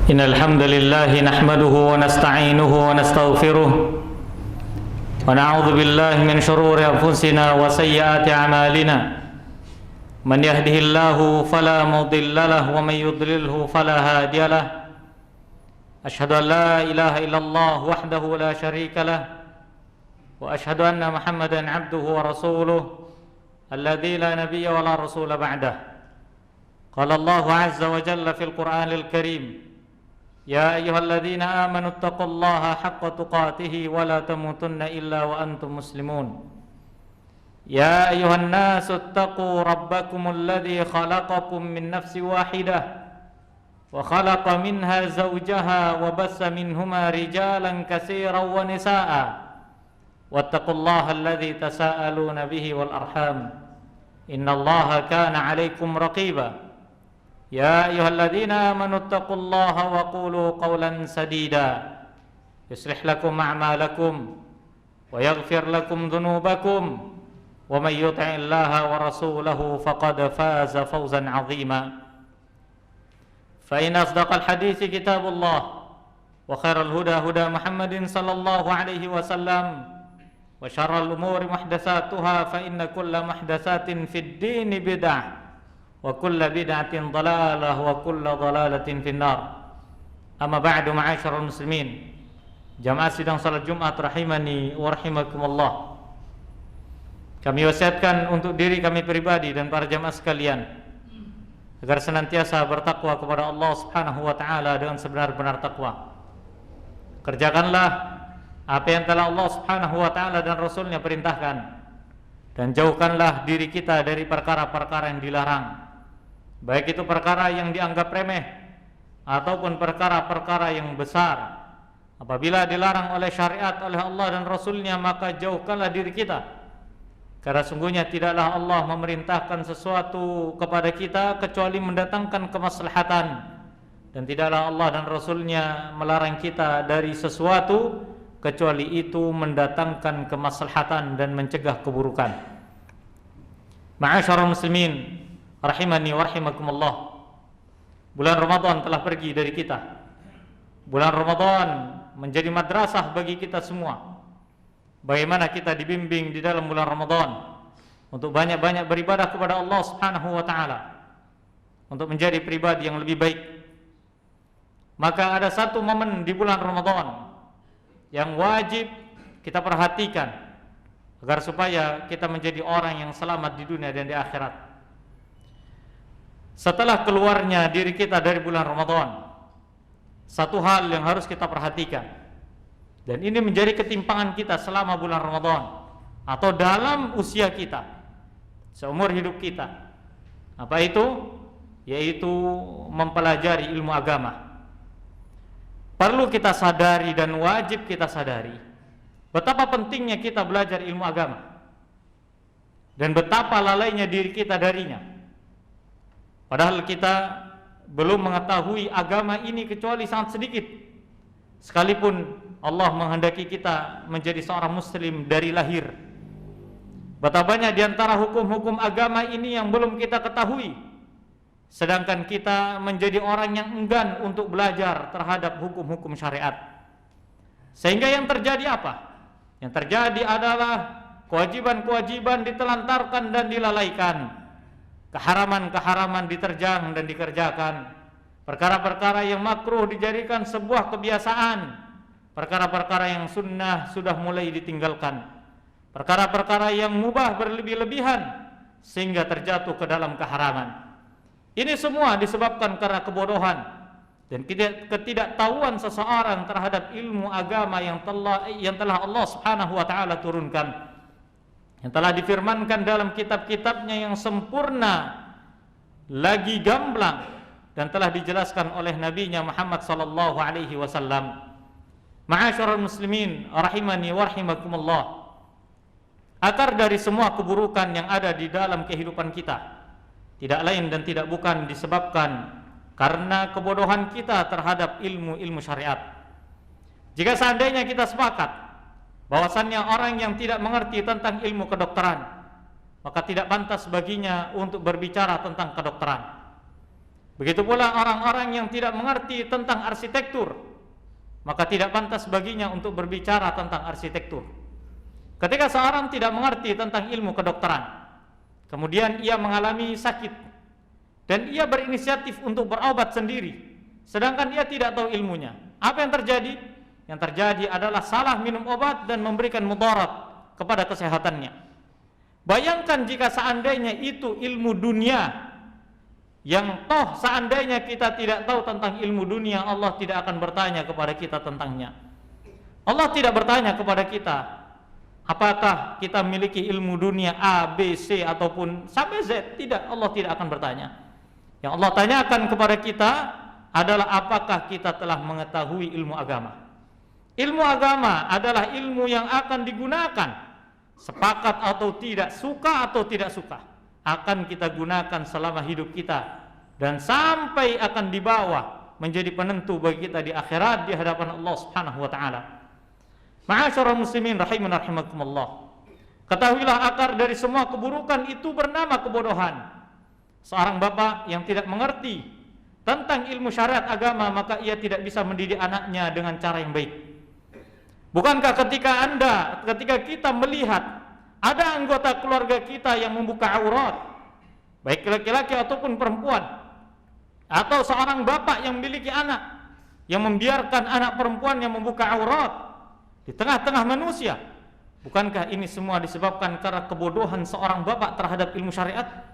إن الحمد لله نحمده ونستعينه ونستغفره ونعوذ بالله من شرور أنفسنا وسيئات أعمالنا من يهده الله فلا مضل له ومن يضلله فلا هادي له أشهد أن لا إله إلا الله وحده لا شريك له وأشهد أن محمدا عبده ورسوله الذي لا نبي ولا رسول بعده قال الله عز وجل في القرآن الكريم يا أيها الذين آمنوا اتقوا الله حق تقاته ولا تموتن إلا وأنتم مسلمون يا أيها الناس اتقوا ربكم الذي خلقكم من نفس واحدة وخلق منها زوجها وبث منهما رجالا كثيرا ونساء واتقوا الله الذي تساءلون به والأرحام إن الله كان عليكم رقيبا يا أيها الذين آمنوا اتقوا الله وقولوا قولا سديدا يصلح لكم أعمالكم ويغفر لكم ذنوبكم ومن يطع الله ورسوله فقد فاز فوزا عظيما فإن أصدق الحديث كتاب الله وخير الهدى هدى محمد صلى الله عليه وسلم وشر الأمور محدثاتها فإن كل محدثات في الدين بدعة وكل بدعة ضلالة وكل ضلالة في النار أما بعد معاشر المسلمين jamaah sidang salat Jumat rahimani wa rahimakumullah. Kami wasiatkan untuk diri kami pribadi dan para jamaah sekalian agar senantiasa bertakwa kepada Allah Subhanahu wa taala dengan sebenar-benar takwa. Kerjakanlah apa yang telah Allah Subhanahu wa taala dan Rasulnya perintahkan, dan jauhkanlah diri kita dari perkara-perkara yang dilarang, baik itu perkara yang dianggap remeh ataupun perkara-perkara yang besar. Apabila dilarang oleh syariat oleh Allah dan Rasulnya, maka jauhkanlah diri kita, karena sungguhnya tidaklah Allah memerintahkan sesuatu kepada kita kecuali mendatangkan kemaslahatan, dan tidaklah Allah dan Rasulnya melarang kita dari sesuatu kecuali itu mendatangkan kemaslahatan dan mencegah keburukan. Ma'asyiral muslimin rahimani wa rahimakumullah. Bulan Ramadan telah pergi dari kita. Bulan Ramadan menjadi madrasah bagi kita semua. Bagaimana kita dibimbing di dalam bulan Ramadan untuk banyak-banyak beribadah kepada Allah Subhanahu wa taala, untuk menjadi pribadi yang lebih baik. Maka ada satu momen di bulan Ramadan yang wajib kita perhatikan agar supaya kita menjadi orang yang selamat di dunia dan di akhirat. Setelah keluarnya diri kita dari bulan Ramadan, satu hal yang harus kita perhatikan, dan ini menjadi ketimpangan kita selama bulan Ramadan atau dalam usia kita, seumur hidup kita. Apa itu? Yaitu mempelajari ilmu agama. Perlu kita sadari dan wajib kita sadari betapa pentingnya kita belajar ilmu agama dan betapa lalainya diri kita darinya. Padahal kita belum mengetahui agama ini kecuali sangat sedikit. Sekalipun Allah menghendaki kita menjadi seorang muslim dari lahir, betapa banyak di antara hukum-hukum agama ini yang belum kita ketahui, sedangkan kita menjadi orang yang enggan untuk belajar terhadap hukum-hukum syariat. Sehingga yang terjadi apa? Yang terjadi adalah kewajiban-kewajiban ditelantarkan dan dilalaikan, keharaman-keharaman diterjang dan dikerjakan, perkara-perkara yang makruh dijadikan sebuah kebiasaan, perkara-perkara yang sunnah sudah mulai ditinggalkan, perkara-perkara yang mubah berlebih-lebihan sehingga terjatuh ke dalam keharaman. Ini semua disebabkan karena kebodohan dan ketidaktahuan seseorang terhadap ilmu agama yang telah Allah Subhanahu wa taala turunkan, yang telah difirmankan dalam kitab-kitabnya yang sempurna lagi gamblang, dan telah dijelaskan oleh nabinya Muhammad sallallahu alaihi wasallam. Ma'asyiral muslimin rahimani wa rahimakumullah. Akar dari semua keburukan yang ada di dalam kehidupan kita tidak lain dan tidak bukan disebabkan karena kebodohan kita terhadap ilmu-ilmu syariat. Jika seandainya kita sepakat bahwasannya orang yang tidak mengerti tentang ilmu kedokteran, maka tidak pantas baginya untuk berbicara tentang kedokteran. Begitu pula orang-orang yang tidak mengerti tentang arsitektur, maka tidak pantas baginya untuk berbicara tentang arsitektur. Ketika seorang tidak mengerti tentang ilmu kedokteran, kemudian ia mengalami sakit dan ia berinisiatif untuk berobat sendiri, sedangkan ia tidak tahu ilmunya, apa yang terjadi? Yang terjadi adalah salah minum obat dan memberikan mudarat kepada kesehatannya. Bayangkan jika seandainya itu ilmu dunia, yang toh seandainya kita tidak tahu tentang ilmu dunia, Allah tidak akan bertanya kepada kita tentangnya. Allah tidak bertanya kepada kita apakah kita memiliki ilmu dunia A, B, C ataupun sampai Z. Tidak, Allah tidak akan bertanya. Yang Allah tanyakan kepada kita adalah apakah kita telah mengetahui ilmu agama. Ilmu agama adalah ilmu yang akan digunakan, sepakat atau tidak, suka atau tidak suka, akan kita gunakan selama hidup kita dan sampai akan dibawa menjadi penentu bagi kita di akhirat di hadapan Allah Subhanahu wa taala. Ma'asyiral muslimin rahiman rahimakumullah. Ketahuilah akar dari semua keburukan itu bernama kebodohan. Seorang bapak yang tidak mengerti tentang ilmu syariat agama, maka ia tidak bisa mendidik anaknya dengan cara yang baik. Bukankah ketika kita melihat ada anggota keluarga kita yang membuka aurat, baik laki-laki ataupun perempuan, atau seorang bapak yang memiliki anak yang membiarkan anak perempuan yang membuka aurat di tengah-tengah manusia, bukankah ini semua disebabkan karena kebodohan seorang bapak terhadap ilmu syariat?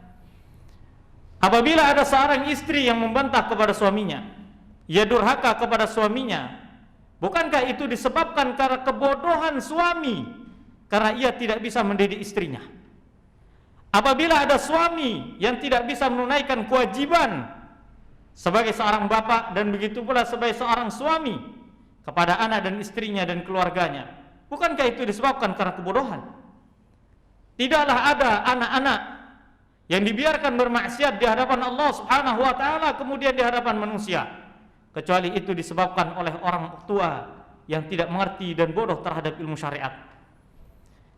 Apabila ada seorang istri yang membantah kepada suaminya, ia durhaka kepada suaminya, bukankah itu disebabkan karena kebodohan suami, karena ia tidak bisa mendidik istrinya? Apabila ada suami yang tidak bisa menunaikan kewajiban sebagai seorang bapak dan begitu pula sebagai seorang suami kepada anak dan istrinya dan keluarganya, bukankah itu disebabkan karena kebodohan? Tidaklah ada anak-anak yang dibiarkan bermaksiat di hadapan Allah Subhanahu wa taala kemudian di hadapan manusia, kecuali itu disebabkan oleh orang tua yang tidak mengerti dan bodoh terhadap ilmu syariat.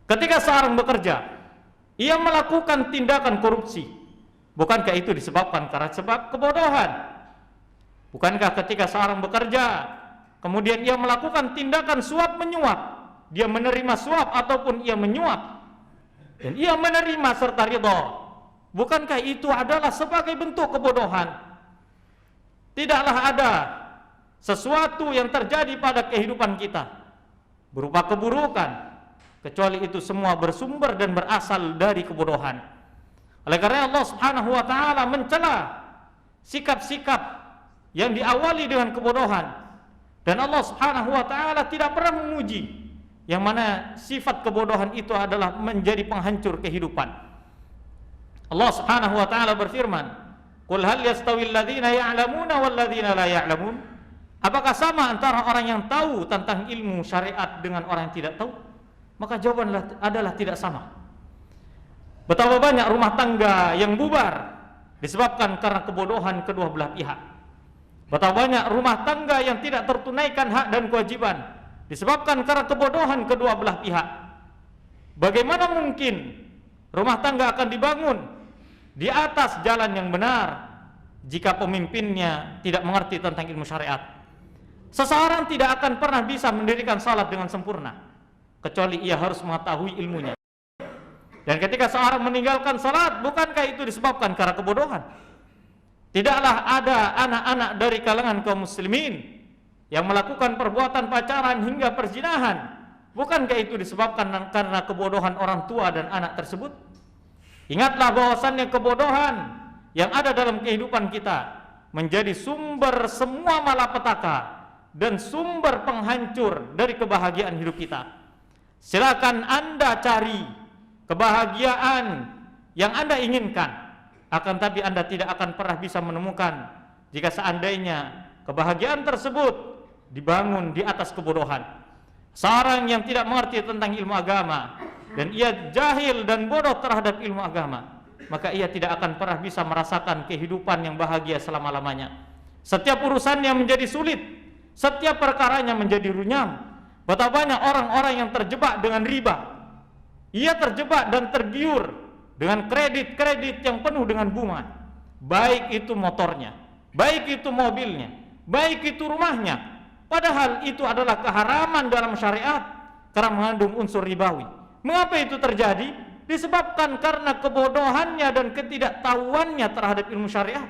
Ketika seorang bekerja, ia melakukan tindakan korupsi, bukankah itu disebabkan karena sebab kebodohan? Bukankah ketika seorang bekerja, kemudian ia melakukan tindakan suap menyuap, dia menerima suap ataupun ia menyuap, dan ia menerima serta ridha, bukankah itu adalah sebagai bentuk kebodohan? Tidaklah ada sesuatu yang terjadi pada kehidupan kita berupa keburukan, kecuali itu semua bersumber dan berasal dari kebodohan. Oleh karena Allah Subhanahu wa taala mencela sikap-sikap yang diawali dengan kebodohan, dan Allah Subhanahu wa taala tidak pernah memuji yang mana sifat kebodohan itu adalah menjadi penghancur kehidupan. Allah Subhanahu wa taala berfirman, "Qul hal yastawil ladzina ya'lamuna wal ladzina la ya'lamun?" Apakah sama antara orang yang tahu tentang ilmu syariat dengan orang yang tidak tahu? Maka jawabannya adalah tidak sama. Betapa banyak rumah tangga yang bubar disebabkan karena kebodohan kedua belah pihak. Betapa banyak rumah tangga yang tidak tertunaikan hak dan kewajiban disebabkan karena kebodohan kedua belah pihak. Bagaimana mungkin rumah tangga akan dibangun di atas jalan yang benar jika pemimpinnya tidak mengerti tentang ilmu syariat? Seseorang tidak akan pernah bisa mendirikan salat dengan sempurna kecuali ia harus mengetahui ilmunya. Dan ketika seorang meninggalkan salat, bukankah itu disebabkan karena kebodohan? Tidaklah ada anak-anak dari kalangan kaum muslimin yang melakukan perbuatan pacaran hingga perzinahan, bukankah itu disebabkan karena kebodohan orang tua dan anak tersebut? Ingatlah bahwasannya kebodohan yang ada dalam kehidupan kita menjadi sumber semua malapetaka dan sumber penghancur dari kebahagiaan hidup kita. Silakan Anda cari kebahagiaan yang Anda inginkan, akan tapi Anda tidak akan pernah bisa menemukan jika seandainya kebahagiaan tersebut dibangun di atas kebodohan. Seorang yang tidak mengerti tentang ilmu agama dan ia jahil dan bodoh terhadap ilmu agama, maka ia tidak akan pernah bisa merasakan kehidupan yang bahagia selama-lamanya. Setiap urusannya menjadi sulit, setiap perkaranya menjadi runyam. Betapa banyak orang-orang yang terjebak dengan riba. Ia terjebak dan tergiur dengan kredit-kredit yang penuh dengan bunga, baik itu motornya, baik itu mobilnya, baik itu rumahnya, padahal itu adalah keharaman dalam syariat karena mengandung unsur ribawi. Mengapa itu terjadi? Disebabkan karena kebodohannya dan ketidaktahuannya terhadap ilmu syariat.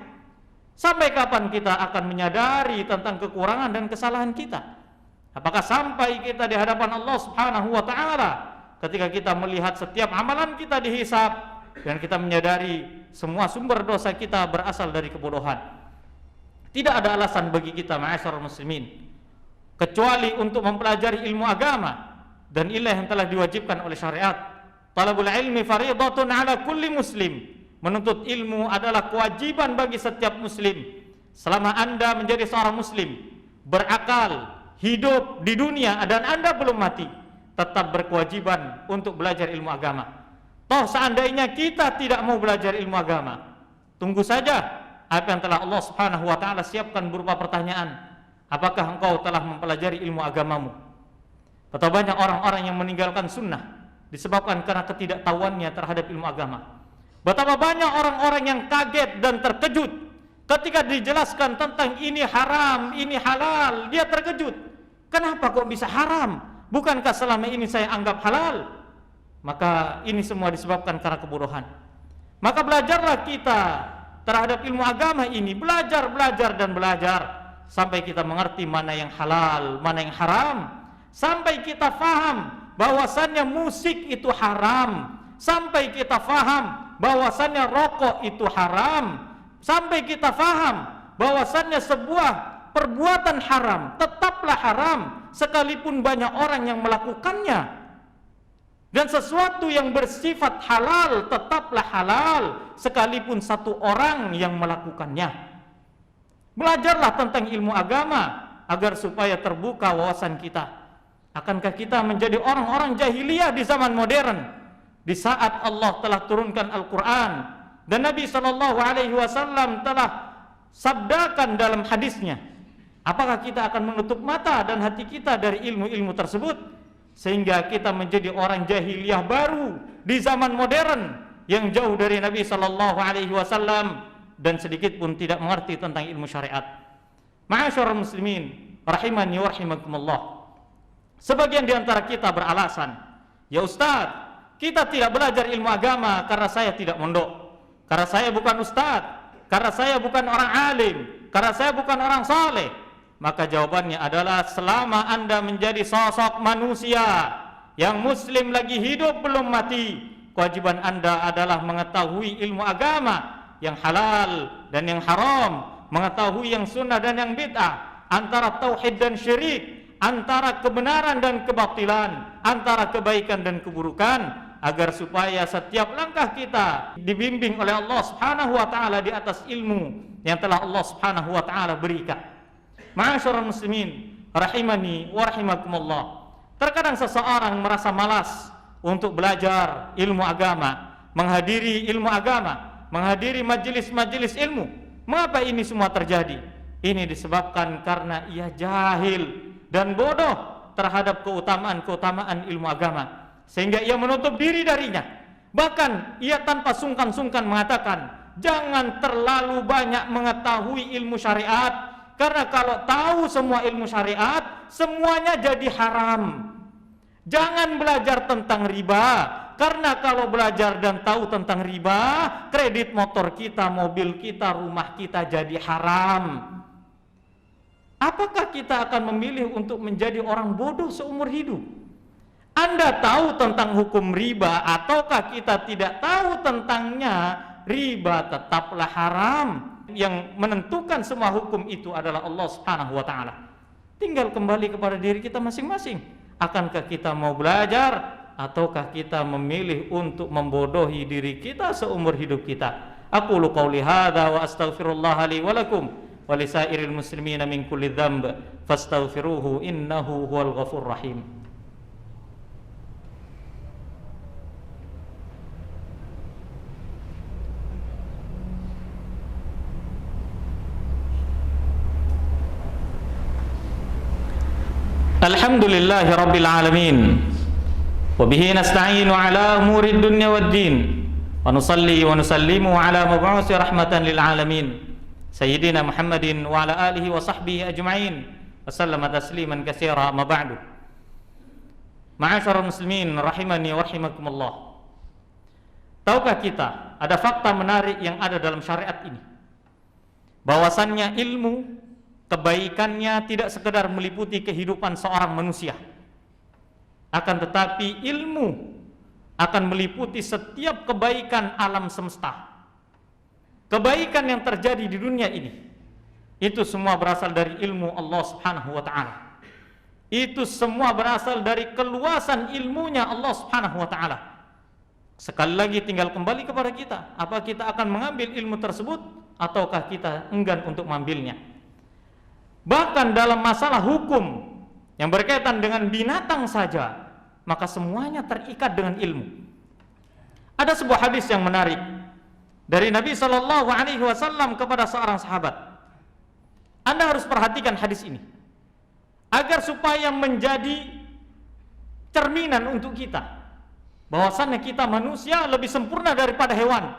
Sampai kapan kita akan menyadari tentang kekurangan dan kesalahan kita? Apakah sampai kita di hadapan Allah Subhanahu wa ta'ala ketika kita melihat setiap amalan kita dihisab dan kita menyadari semua sumber dosa kita berasal dari kebodohan? Tidak ada alasan bagi kita ma'asyiral muslimin kecuali untuk mempelajari ilmu agama, dan inilah yang telah diwajibkan oleh syariat. Talabul ilmi fariidatun ala kulli muslim. Menuntut ilmu adalah kewajiban bagi setiap muslim. Selama Anda menjadi seorang muslim, berakal, hidup di dunia dan Anda belum mati, tetap berkewajiban untuk belajar ilmu agama. Toh seandainya kita tidak mau belajar ilmu agama, tunggu saja apa yang telah Allah Subhanahu wa ta'ala siapkan berupa pertanyaan. Apakah engkau telah mempelajari ilmu agamamu? Betapa banyak orang-orang yang meninggalkan sunnah disebabkan karena ketidaktahuannya terhadap ilmu agama. Betapa banyak orang-orang yang kaget dan terkejut ketika dijelaskan tentang ini haram, ini halal. Dia terkejut. Kenapa kok bisa haram? Bukankah selama ini saya anggap halal? Maka ini semua disebabkan karena kebodohan. Maka belajarlah kita terhadap ilmu agama ini, belajar dan belajar sampai kita mengerti mana yang halal, mana yang haram, sampai kita faham bahwasannya musik itu haram, sampai kita faham bahwasannya rokok itu haram, sampai kita faham bahwasannya sebuah perbuatan haram tetaplah haram sekalipun banyak orang yang melakukannya, dan sesuatu yang bersifat halal tetaplah halal sekalipun satu orang yang melakukannya. Belajarlah tentang ilmu agama agar supaya terbuka wawasan kita. Akankah kita menjadi orang-orang jahiliyah di zaman modern di saat Allah telah turunkan Al-Quran dan Nabi SAW telah sabdakan dalam hadisnya? Apakah kita akan menutup mata dan hati kita dari ilmu-ilmu tersebut sehingga kita menjadi orang jahiliyah baru di zaman modern yang jauh dari Nabi SAW dan sedikit pun tidak mengerti tentang ilmu syariat? Ma'asyiral muslimin rahimani wa rahimakumullah. Sebagian di antara kita beralasan, ya Ustaz, kita tidak belajar ilmu agama karena saya tidak mondok, karena saya bukan ustaz, karena saya bukan orang alim, karena saya bukan orang saleh. Maka jawabannya adalah selama Anda menjadi sosok manusia yang muslim lagi hidup belum mati, kewajiban Anda adalah mengetahui ilmu agama yang halal dan yang haram, mengetahui yang sunnah dan yang bid'ah, antara tauhid dan syirik, antara kebenaran dan kebatilan, antara kebaikan dan keburukan, agar supaya setiap langkah kita dibimbing oleh Allah Subhanahu wa ta'ala di atas ilmu yang telah Allah Subhanahu wa ta'ala berikan. Ma'asyiral muslimin rahimani wa rahimakumullah. Terkadang seseorang merasa malas untuk belajar ilmu agama, menghadiri ilmu agama, menghadiri majelis-majelis ilmu. Mengapa ini semua terjadi? Ini disebabkan karena ia jahil dan bodoh terhadap keutamaan-keutamaan ilmu agama, sehingga ia menutup diri darinya. Bahkan ia tanpa sungkan-sungkan mengatakan, jangan terlalu banyak mengetahui ilmu syariat, karena kalau tahu semua ilmu syariat, semuanya jadi haram. Jangan belajar tentang riba, karena kalau belajar dan tahu tentang riba, kredit motor kita, mobil kita, rumah kita jadi haram. Apakah kita akan memilih untuk menjadi orang bodoh seumur hidup? Anda tahu tentang hukum riba ataukah kita tidak tahu tentangnya? Riba tetaplah haram. Yang menentukan semua hukum itu adalah Allah Subhanahu wa ta'ala. Tinggal kembali kepada diri kita masing-masing. Akankah kita mau belajar ataukah kita memilih untuk membodohi diri kita seumur hidup kita? Aqulu qauli hadza wa astaghfirullah li wa lakum wa lisairil muslimina min kulli dzamb fastaghfiruhu innahu huwal ghafurur rahim. Alhamdulillahi rabbil alamin wa bihi nasta'inu ala umurid dunya waddin wa nusalli wa nusallimu ala mab'usi rahmatan lil alamin Sayyidina Muhammadin wa ala alihi wa sahbihi ajma'in wa sallama tasliman katsira, amma ba'du. Ma'asyiral muslimin rahimani wa rahimakumullah. Tahukah kita ada fakta menarik yang ada dalam syariat ini? Bahwasannya ilmu kebaikannya tidak sekedar meliputi kehidupan seorang manusia, akan tetapi ilmu akan meliputi setiap kebaikan alam semesta. Kebaikan yang terjadi di dunia ini, itu semua berasal dari ilmu Allah Subhanahu wa ta'ala. Itu semua berasal dari keluasan ilmunya Allah Subhanahu wa ta'ala. Sekali lagi tinggal kembali kepada kita, apa kita akan mengambil ilmu tersebut ataukah kita enggan untuk mengambilnya. Bahkan dalam masalah hukum yang berkaitan dengan binatang saja, maka semuanya terikat dengan ilmu. Ada sebuah hadis yang menarik dari Nabi Shallallahu Alaihi Wasallam kepada seorang sahabat. Anda harus perhatikan hadis ini agar supaya menjadi cerminan untuk kita, bahwasannya kita manusia lebih sempurna daripada hewan.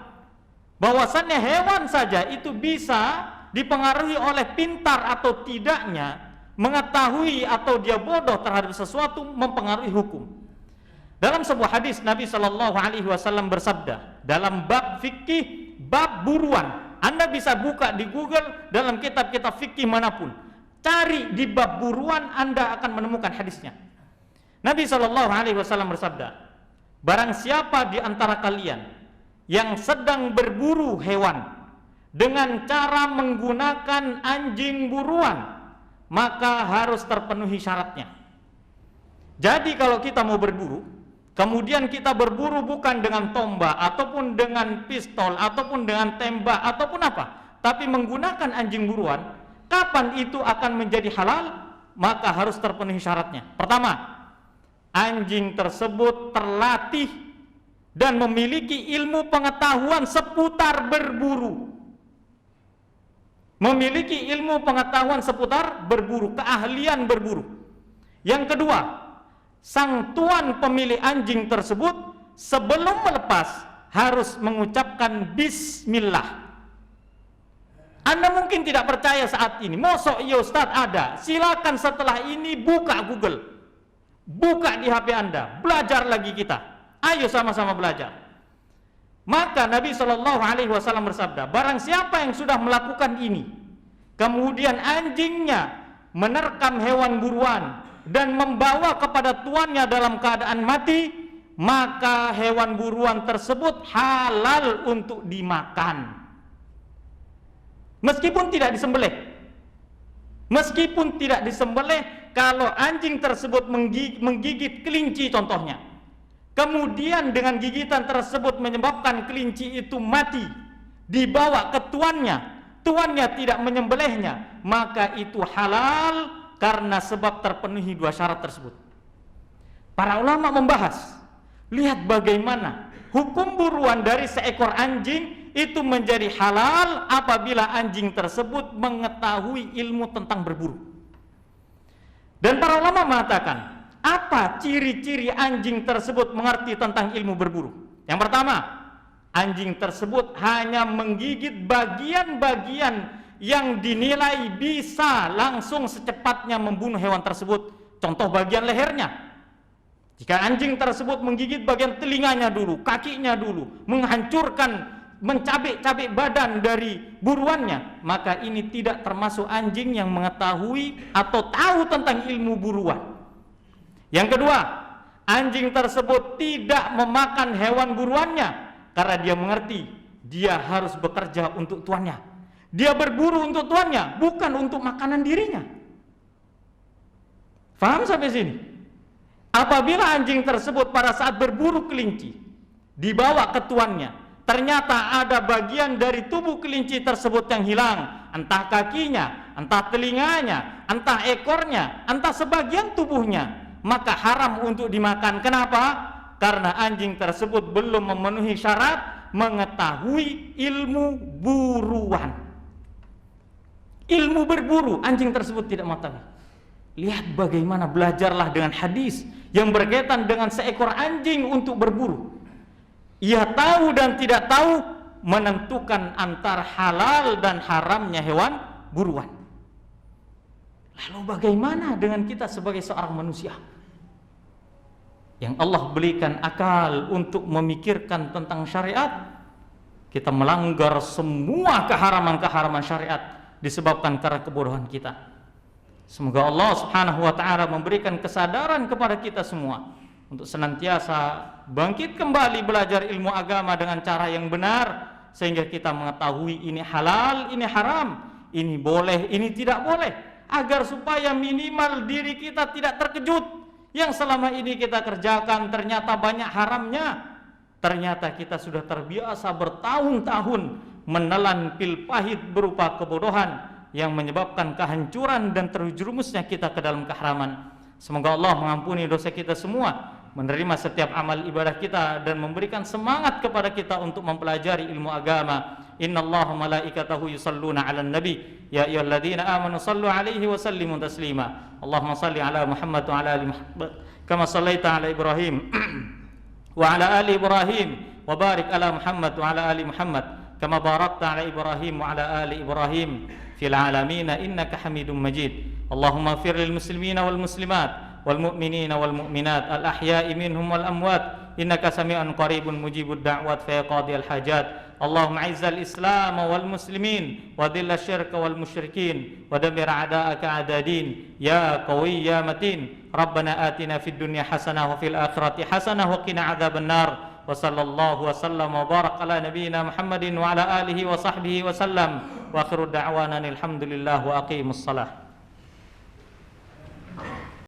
Bahwasannya hewan saja itu bisa dipengaruhi oleh pintar atau tidaknya, mengetahui atau dia bodoh terhadap sesuatu, mempengaruhi hukum. Dalam sebuah hadis Nabi Shallallahu Alaihi Wasallam bersabda dalam bab fikih, bab buruan. Anda bisa buka di Google dalam kitab-kitab fikih manapun, cari di bab buruan, Anda akan menemukan hadisnya. Nabi Shallallahu Alaihi Wasallam bersabda, barang siapa di antara kalian yang sedang berburu hewan dengan cara menggunakan anjing buruan, maka harus terpenuhi syaratnya. Jadi kalau kita mau berburu, kemudian kita berburu bukan dengan tombak ataupun dengan pistol ataupun dengan tembak ataupun apa, tapi menggunakan anjing buruan, kapan itu akan menjadi halal? Maka harus terpenuhi syaratnya. Pertama, anjing tersebut terlatih dan memiliki ilmu pengetahuan seputar berburu. Memiliki ilmu pengetahuan seputar berburu, keahlian berburu. Yang kedua, sang tuan pemilik anjing tersebut sebelum melepas harus mengucapkan bismillah. Anda mungkin tidak percaya saat ini, mosok ya Ustaz ada. Silakan setelah ini buka Google, buka di HP Anda, belajar lagi kita. Ayo sama-sama belajar. Maka Nabi Shallallahu Alaihi Wasallam bersabda, barang siapa yang sudah melakukan ini, kemudian anjingnya menerkam hewan buruan dan membawa kepada tuannya dalam keadaan mati, maka hewan buruan tersebut halal untuk dimakan. Meskipun tidak disembelih. Meskipun tidak disembelih, kalau anjing tersebut menggigit kelinci contohnya, kemudian dengan gigitan tersebut menyebabkan kelinci itu mati, dibawa ke tuannya, tuannya tidak menyembelihnya, maka itu halal karena sebab terpenuhi dua syarat tersebut. Para ulama membahas, lihat bagaimana hukum buruan dari seekor anjing itu menjadi halal apabila anjing tersebut mengetahui ilmu tentang berburu. Dan para ulama mengatakan, apa ciri-ciri anjing tersebut mengerti tentang ilmu berburu? Yang pertama, anjing tersebut hanya menggigit bagian-bagian yang dinilai bisa langsung secepatnya membunuh hewan tersebut. Contoh bagian lehernya. Jika anjing tersebut menggigit bagian telinganya dulu, kakinya dulu, menghancurkan, mencabik-cabik badan dari buruannya, maka ini tidak termasuk anjing yang mengetahui atau tahu tentang ilmu buruan. Yang kedua, anjing tersebut tidak memakan hewan buruannya karena dia mengerti dia harus bekerja untuk tuannya. Dia berburu untuk tuannya, bukan untuk makanan dirinya. Faham sampai sini? Apabila anjing tersebut pada saat berburu kelinci dibawa ke tuannya, ternyata ada bagian dari tubuh kelinci tersebut yang hilang, entah kakinya, entah telinganya, entah ekornya, entah sebagian tubuhnya, maka haram untuk dimakan. Kenapa? Karena anjing tersebut belum memenuhi syarat mengetahui ilmu buruan. Ilmu berburu, anjing tersebut tidak mengetahui. Lihat bagaimana, belajarlah dengan hadis yang berkaitan dengan seekor anjing untuk berburu. Ia tahu dan tidak tahu menentukan antara halal dan haramnya hewan buruan. Lalu bagaimana dengan kita sebagai seorang manusia yang Allah berikan akal untuk memikirkan tentang syariat? Kita melanggar semua keharaman-keharaman syariat disebabkan karena kebodohan kita. Semoga Allah Subhanahu wa taala memberikan kesadaran kepada kita semua untuk senantiasa bangkit kembali belajar ilmu agama dengan cara yang benar, sehingga kita mengetahui ini halal, ini haram, ini boleh, ini tidak boleh, agar supaya minimal diri kita tidak terkejut yang selama ini kita kerjakan ternyata banyak haramnya. Ternyata kita sudah terbiasa bertahun-tahun menelan pil pahit berupa kebodohan yang menyebabkan kehancuran dan terjerumusnya kita ke dalam keharaman. Semoga Allah mengampuni dosa kita semua, menerima setiap amal ibadah kita, dan memberikan semangat kepada kita untuk mempelajari ilmu agama. Innallaha malaikatahu yusalluna 'alan nabi ya ayyuhalladzina amanu sallu 'alaihi wa sallimu taslima. Allahumma salli 'ala Muhammad wa 'ala ali Muhammad kama shallaita 'ala Ibrahim wa 'ala ali Ibrahim wa barik 'ala Muhammad wa 'ala ali Muhammad kama barakta 'ala Ibrahim wa 'ala ali Ibrahim fil 'alamin innaka Hamidum Majid. Allahumma ighfir lil muslimina wal muslimat wal mu'minina wal mu'minat al ahya'i minhum wal amwat innaka sami'un qaribun mujibud da'wat fa qadiyal hajat. Allahumma 'izzal islam wal muslimin wa dhillal syirka wal musyrikin wa dammir a'da'aka a'dadin ya qawi ya matin. Rabbana atina fid dunya hasanah wa fil akhirati hasanah wa qina adzaban nar. Wa sallallahu wa sallam wa barak ala nabiyyina Muhammadin wa ala alihi wa sahbihi wa sallam. Wa akhiru da'wana alhamdulillah wa aqimus salah.